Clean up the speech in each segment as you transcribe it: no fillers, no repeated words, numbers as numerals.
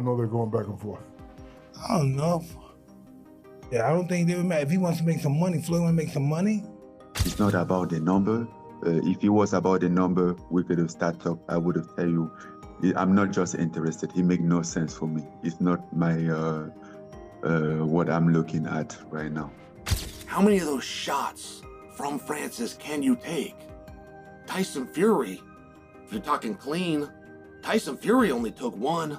know they're going back and forth. I don't know. Yeah, I don't think they would matter. If he wants to make some money, Floyd want to make some money. It's not about the number. If it was about the number, we could have started up. I would have tell you, I'm not just interested. It makes no sense for me. It's not my what I'm looking at right now. How many of those shots from Francis can you take? Tyson Fury, if you're talking clean, Tyson Fury only took one.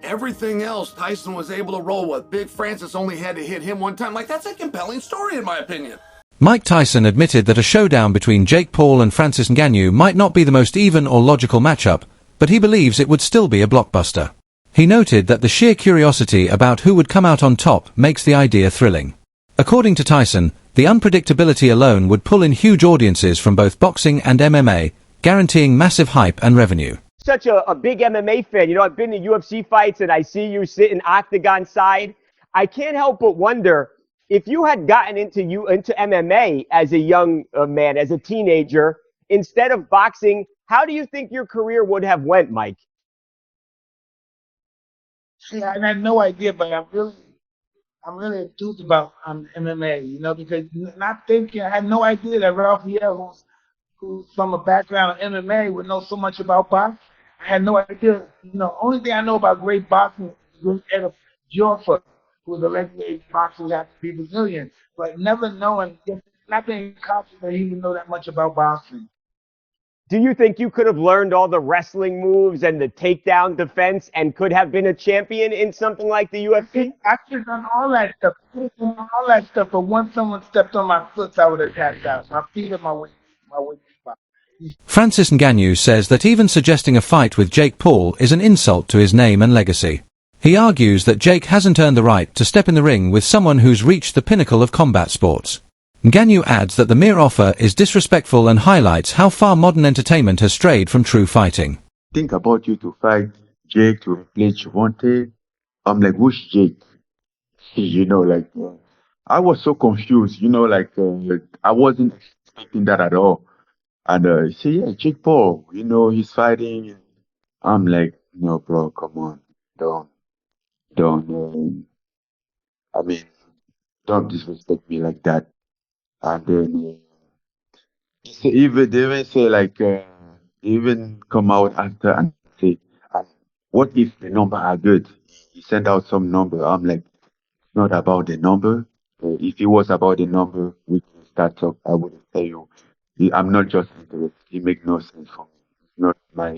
Everything else Tyson was able to roll with. Big Francis only had to hit him one time. Like, that's a compelling story in my opinion. Mike Tyson admitted that a showdown between Jake Paul and Francis Ngannou might not be the most even or logical matchup, but he believes it would still be a blockbuster. He noted that the sheer curiosity about who would come out on top makes the idea thrilling. According to Tyson, the unpredictability alone would pull in huge audiences from both boxing and MMA, guaranteeing massive hype and revenue. Such a big MMA fan. You know, I've been to UFC fights and I see you sitting octagon side. I can't help but wonder if you had gotten into MMA as a young man, as a teenager, instead of boxing, how do you think your career would have went, Mike? See, I had no idea, but I'm really enthused about MMA, you know, because not thinking, I had no idea that Raphael, who's from a background of MMA, would know so much about boxing. I had no idea. You know, only thing I know about great boxing is Ed Jorfa, who was a legendary boxer, had to be Brazilian, but never knowing, not being confident that he would know that much about boxing. Do you think you could have learned all the wrestling moves and the takedown defense and could have been a champion in something like the UFC? I could have done all that stuff, but once someone stepped on my foot, I would have tapped out. My feet are my weight spot. Francis Ngannou says that even suggesting a fight with Jake Paul is an insult to his name and legacy. He argues that Jake hasn't earned the right to step in the ring with someone who's reached the pinnacle of combat sports. Ngannou adds that the mere offer is disrespectful and highlights how far modern entertainment has strayed from true fighting. Think about you to fight Jake to replace Javante. I'm like, who's Jake? You know, like, I was so confused, you know, like, I wasn't expecting that at all. And he said, yeah, Jake Paul, you know, he's fighting. I'm like, no, bro, come on. Don't disrespect me like that. And then they even say like, they even come out after and say, what if the number are good? He sent out some number. I'm like, it's not about the number. If it was about the number, we can start up. I would tell you, I'm not just interested. It makes no sense for me. It's not my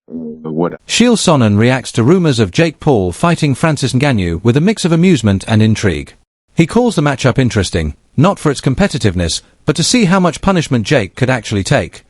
what. Chael Sonnen reacts to rumors of Jake Paul fighting Francis Ngannou with a mix of amusement and intrigue. He calls the matchup interesting, not for its competitiveness, but to see how much punishment Jake could actually take.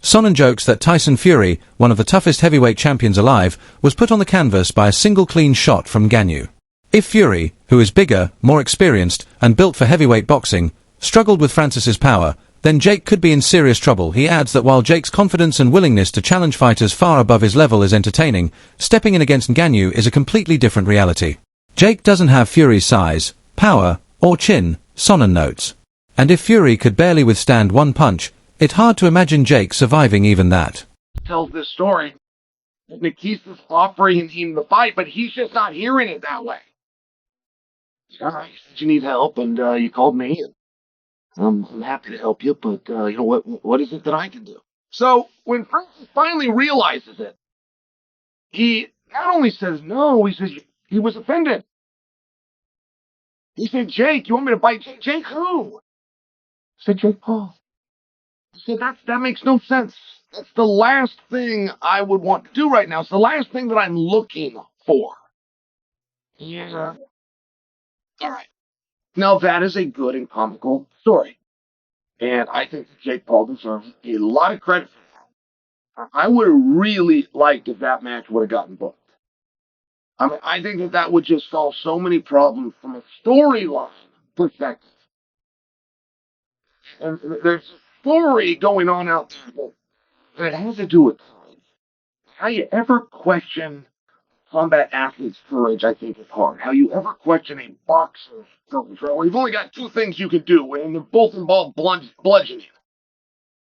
Sonnen jokes that Tyson Fury, one of the toughest heavyweight champions alive, was put on the canvas by a single clean shot from Ngannou. If Fury, who is bigger, more experienced, and built for heavyweight boxing, struggled with Francis's power, then Jake could be in serious trouble. He adds that while Jake's confidence and willingness to challenge fighters far above his level is entertaining, stepping in against Ngannou is a completely different reality. Jake doesn't have Fury's size, power, or chin, Sonnen notes. And if Fury could barely withstand one punch, it's hard to imagine Jake surviving even that. Tells this story. Nikisa's offering him the fight, but he's just not hearing it that way. All right, you said you need help, and you called me, and I'm happy to help you, but you know what is it that I can do? So when Francis finally realizes it, he not only says no, he says he was offended. He said, Jake, you want me to bite Jake? Jake who? I said, Jake Paul. I said, that makes no sense. That's the last thing I would want to do right now. It's the last thing that I'm looking for. Yeah. All right. Now, that is a good and comical story. And I think that Jake Paul deserves a lot of credit for that. I would have really liked if that match would have gotten booked. I mean, I think that would just solve so many problems from a storyline perspective. And there's a story going on out there that has to do with courage. How you ever question combat athlete's courage, I think, is hard. How you ever question a boxer's courage, right? Well, you've only got two things you can do, and they both involve bludgeoning.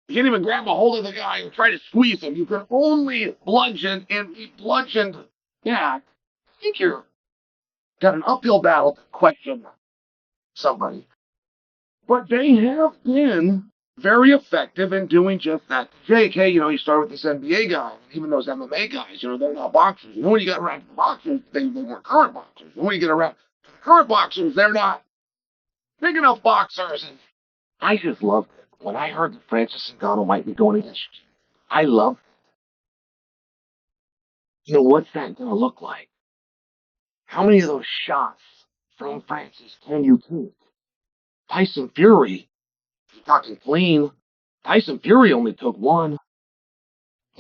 You can't even grab a hold of the guy and try to squeeze him. You can only bludgeon and be bludgeoned Yeah, I think you're got an uphill battle to question somebody. But they have been very effective in doing just that. Jake, hey, you start with this NBA guy, even those MMA guys, they're not boxers. When you get around to the boxers, they weren't current boxers. When you get around to the current boxers, they're not big enough boxers. And I just loved it. When I heard that Francis Ngannou might be going against you, I loved it. What's that going to look like? How many of those shots from Francis can you take? Tyson Fury, talking clean, Tyson Fury only took one.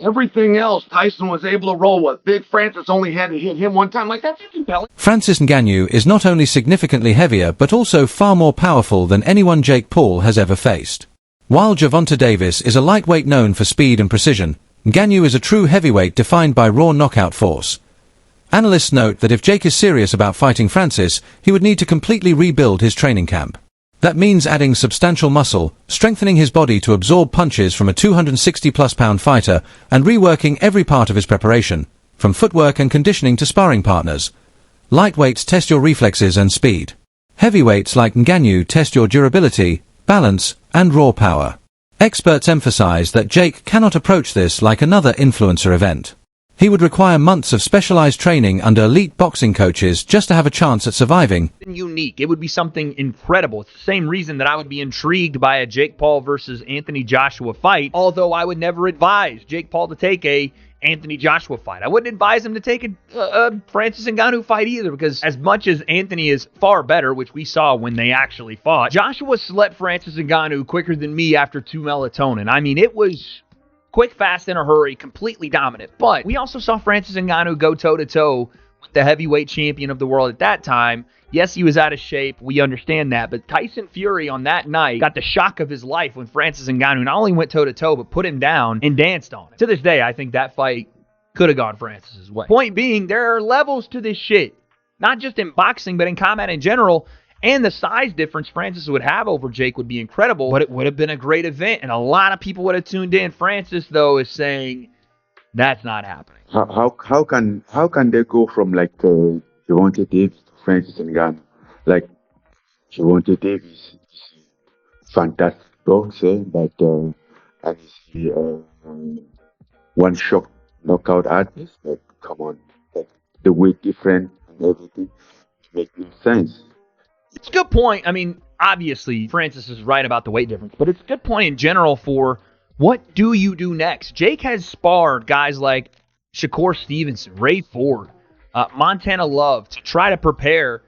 Everything else, Tyson was able to roll with. Big Francis only had to hit him one time. Like, that's compelling. Francis Ngannou is not only significantly heavier but also far more powerful than anyone Jake Paul has ever faced. While Gervonta Davis is a lightweight known for speed and precision, Ngannou is a true heavyweight defined by raw knockout force. Analysts note that if Jake is serious about fighting Francis, he would need to completely rebuild his training camp. That means adding substantial muscle, strengthening his body to absorb punches from a 260-plus pound fighter, and reworking every part of his preparation, from footwork and conditioning to sparring partners. Lightweights test your reflexes and speed. Heavyweights like Ngannou test your durability, balance, and raw power. Experts emphasize that Jake cannot approach this like another influencer event. He would require months of specialized training under elite boxing coaches just to have a chance at surviving. Unique. It would be something incredible. It's the same reason that I would be intrigued by a Jake Paul versus Anthony Joshua fight, although I would never advise Jake Paul to take a Anthony Joshua fight. I wouldn't advise him to take a Francis Ngannou fight either, because as much as Anthony is far better, which we saw when they actually fought, Joshua slept Francis Ngannou quicker than me after 2 melatonin. I mean, it was quick, fast, in a hurry, completely dominant. But we also saw Francis Ngannou go toe-to-toe with the heavyweight champion of the world at that time. Yes, he was out of shape. We understand that. But Tyson Fury on that night got the shock of his life when Francis Ngannou not only went toe-to-toe, but put him down and danced on him. To this day, I think that fight could have gone Francis's way. Point being, there are levels to this shit. Not just in boxing, but in combat in general. And the size difference Francis would have over Jake would be incredible, but it would have been a great event, and a lot of people would have tuned in. Francis, though, is saying that's not happening. How can they go from like Gervonta Davis to Francis Ngannou? Like Gervonta Davis is a fantastic boxer, but and he's one shot knockout artist. But come on, like, the weight different and everything makes no sense. It's a good point. I mean, obviously, Francis is right about the weight difference, but it's a good point in general for what do you do next? Jake has sparred guys like Shakur Stevenson, Ray Ford, Montana Love to try to prepare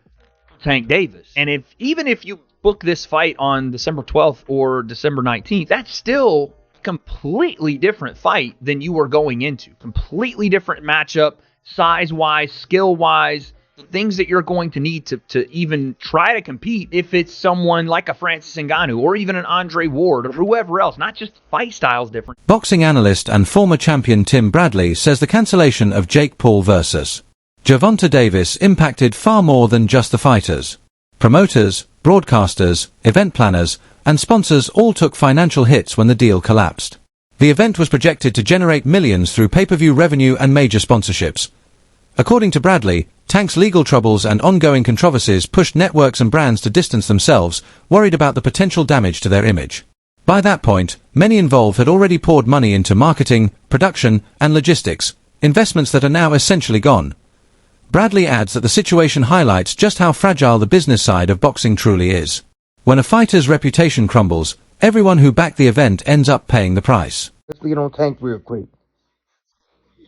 Tank Davis. And even if you book this fight on December 12th or December 19th, that's still a completely different fight than you were going into. Completely different matchup, size-wise, skill-wise, the things that you're going to need to even try to compete if it's someone like a Francis Ngannou or even an Andre Ward or whoever else, not just fight styles different. Boxing analyst and former champion Tim Bradley says the cancellation of Jake Paul versus Gervonta Davis impacted far more than just the fighters. Promoters, broadcasters, event planners, and sponsors all took financial hits when the deal collapsed. The event was projected to generate millions through pay-per-view revenue and major sponsorships. According to Bradley, Tank's legal troubles and ongoing controversies pushed networks and brands to distance themselves, worried about the potential damage to their image. By that point, many involved had already poured money into marketing, production, and logistics, investments that are now essentially gone. Bradley adds that the situation highlights just how fragile the business side of boxing truly is. When a fighter's reputation crumbles, everyone who backed the event ends up paying the price. Let's get on Tank real quick.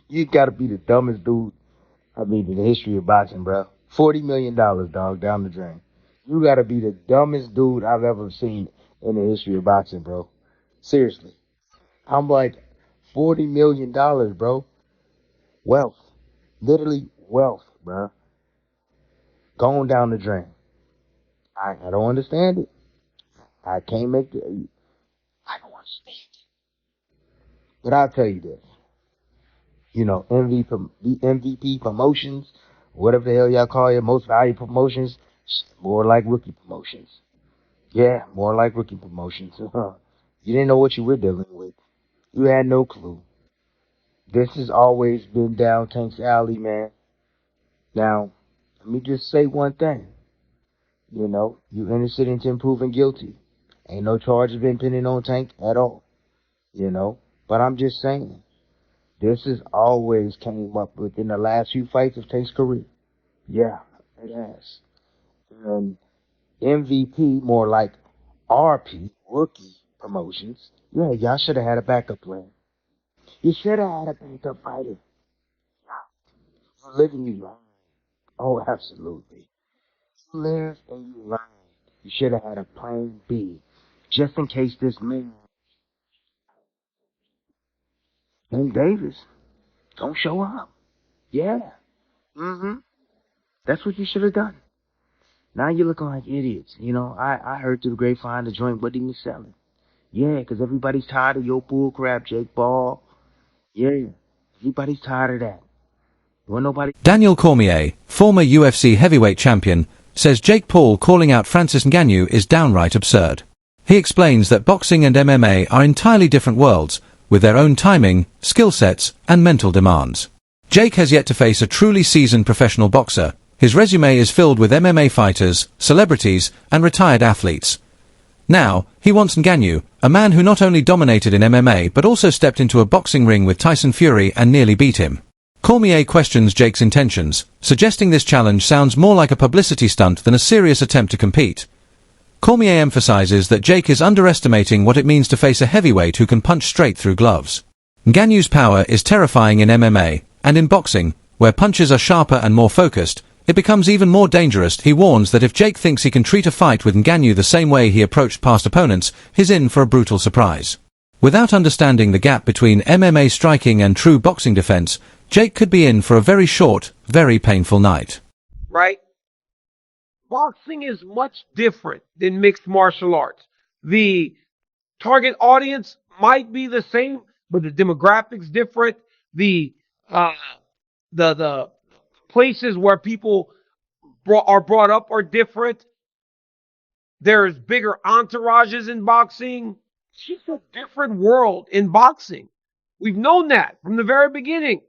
You gotta be the dumbest dude, in the history of boxing, bro. $40 million, dog, down the drain. You gotta be the dumbest dude I've ever seen in the history of boxing, bro. Seriously. I'm like, $40 million, bro. Wealth. Literally wealth, bro. Going down the drain. I don't understand it. I can't make it. I don't understand it. But I'll tell you this. MVP promotions, whatever the hell y'all call it, most valuable promotions, more like rookie promotions. Yeah, more like rookie promotions. You didn't know what you were dealing with. You had no clue. This has always been down Tank's alley, man. Now, let me just say one thing. You know, you innocent until proven guilty. Ain't no charges been pending on Tank at all. You know, but I'm just saying, this has always came up within the last few fights of Tank's career. Yeah, it has. And MVP, more like RP, rookie promotions. Yeah, y'all should have had a backup plan. You should have had a backup fighter. You live and you learn. Oh, absolutely. You live and you learn. You should have had a plan B, just in case this man named Davis don't show up. Yeah. Mm-hmm. That's what you should have done. Now you're looking like idiots. You know, I heard through the grapevine the joint wasn't even selling. Yeah, 'cause everybody's tired of your bull crap, Jake Paul. Yeah, everybody's tired of that. Well, nobody. Daniel Cormier, former UFC heavyweight champion, says Jake Paul calling out Francis Ngannou is downright absurd. He explains that boxing and MMA are entirely different worlds, with their own timing, skill sets, and mental demands. Jake has yet to face a truly seasoned professional boxer. His resume is filled with MMA fighters, celebrities, and retired athletes. Now, he wants Ngannou, a man who not only dominated in MMA but also stepped into a boxing ring with Tyson Fury and nearly beat him. Cormier questions Jake's intentions, suggesting this challenge sounds more like a publicity stunt than a serious attempt to compete. Cormier emphasizes that Jake is underestimating what it means to face a heavyweight who can punch straight through gloves. Ngannou's power is terrifying in MMA, and in boxing, where punches are sharper and more focused, it becomes even more dangerous. He warns that if Jake thinks he can treat a fight with Ngannou the same way he approached past opponents, he's in for a brutal surprise. Without understanding the gap between MMA striking and true boxing defense, Jake could be in for a very short, very painful night. Right? Boxing is much different than mixed martial arts. The target audience might be the same, but the demographics different. The places where people are brought up are different. There's bigger entourages in boxing. It's just a different world in boxing. We've known that from the very beginning.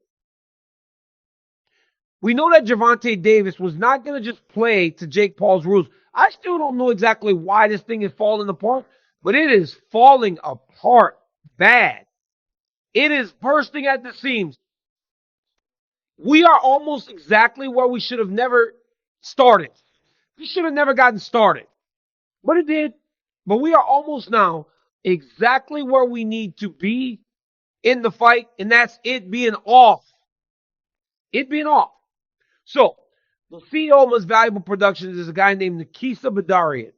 We know that Gervonta Davis was not going to just play to Jake Paul's rules. I still don't know exactly why this thing is falling apart, but it is falling apart bad. It is bursting at the seams. We are almost exactly where we should have never started. We should have never gotten started. But it did. But we are almost now exactly where we need to be in the fight, and that's it being off. It being off. So, the CEO of Most Valuable Productions is a guy named Nikisa Badarian.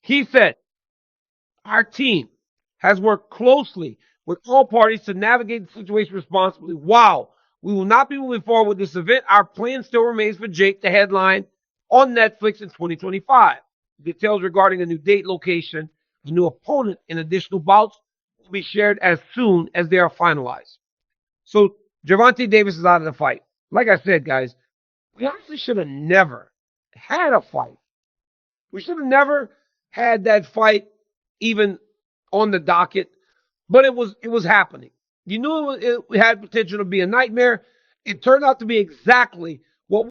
He said, our team has worked closely with all parties to navigate the situation responsibly. While we will not be moving forward with this event, our plan still remains for Jake to headline on Netflix in 2025. Details regarding a new date, location, the new opponent, and additional bouts will be shared as soon as they are finalized. So, Gervonta Davis is out of the fight. Like I said, guys, we honestly should have never had a fight. We should have never had that fight even on the docket, but it was happening. You knew it had potential to be a nightmare. It turned out to be exactly